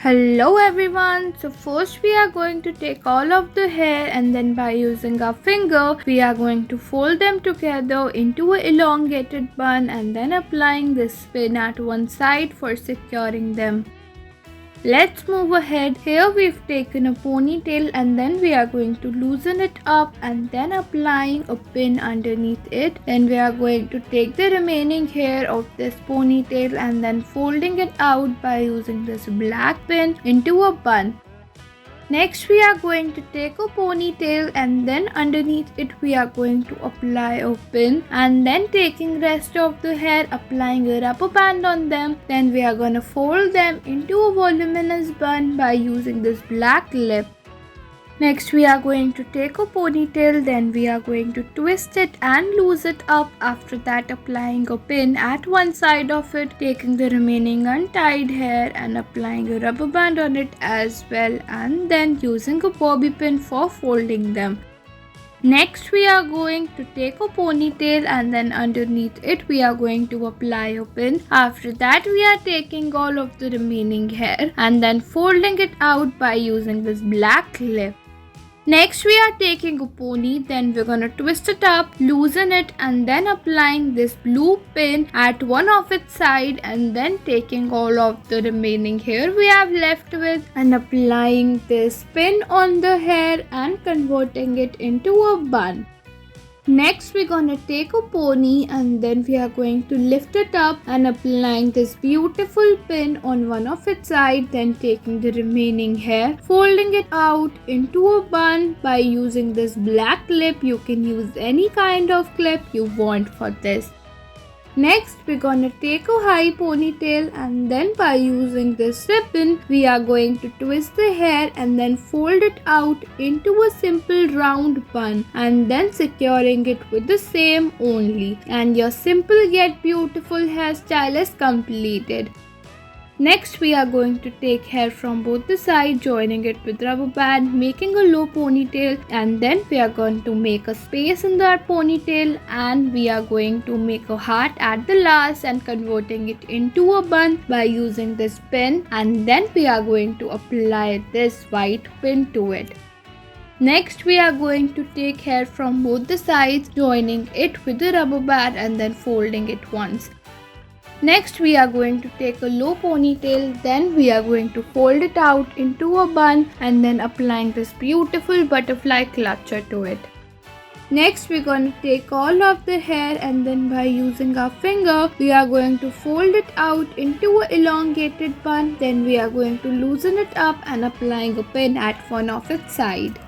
Hello everyone, so first we are going to take all of the hair and then by using our finger we are going to fold them together into an elongated bun and then applying this spin at one side for securing them. Let's move ahead. Here we've taken a ponytail and then we are going to loosen it up and then applying a pin underneath it. Then we are going to take the remaining hair of this ponytail and then folding it out by using this black pin into a bun. Next we are going to take a ponytail and then underneath it we are going to apply a pin and then taking rest of the hair applying a rubber band on them. Then we are going to fold them into a voluminous bun by using this black clip. Next we are going to take a ponytail, then we are going to twist it and loose it up. After that applying a pin at one side of it, taking the remaining untied hair and applying a rubber band on it as well, and then using a bobby pin for folding them. Next we are going to take a ponytail and then underneath it we are going to apply a pin. After that we are taking all of the remaining hair and then folding it out by using this black clip. Next we are taking a pony, then we're gonna twist it up, loosen it and then applying this blue pin at one of its side and then taking all of the remaining hair we have left with and applying this pin on the hair and converting it into a bun. Next we're gonna take a pony and then we are going to lift it up and applying this beautiful pin on one of its side, then taking the remaining hair, folding it out into a bun by using this black clip. You can use any kind of clip you want for this. Next we're gonna take a high ponytail and then by using this ribbon we are going to twist the hair and then fold it out into a simple round bun and then securing it with the same only, and your simple yet beautiful hairstyle is completed. Next we are going to take hair from both the sides, joining it with rubber band, making a low ponytail, and then we are going to make a space in that ponytail and we are going to make a heart at the last and converting it into a bun by using this pin, and then we are going to apply this white pin to it. Next we are going to take hair from both the sides, joining it with the rubber band and then folding it once. Next we are going to take a low ponytail, then we are going to fold it out into a bun and then applying this beautiful butterfly clutcher to it. Next we're going to take all of the hair and then by using our finger we are going to fold it out into an elongated bun. Then we are going to loosen it up and applying a pin at one of its side.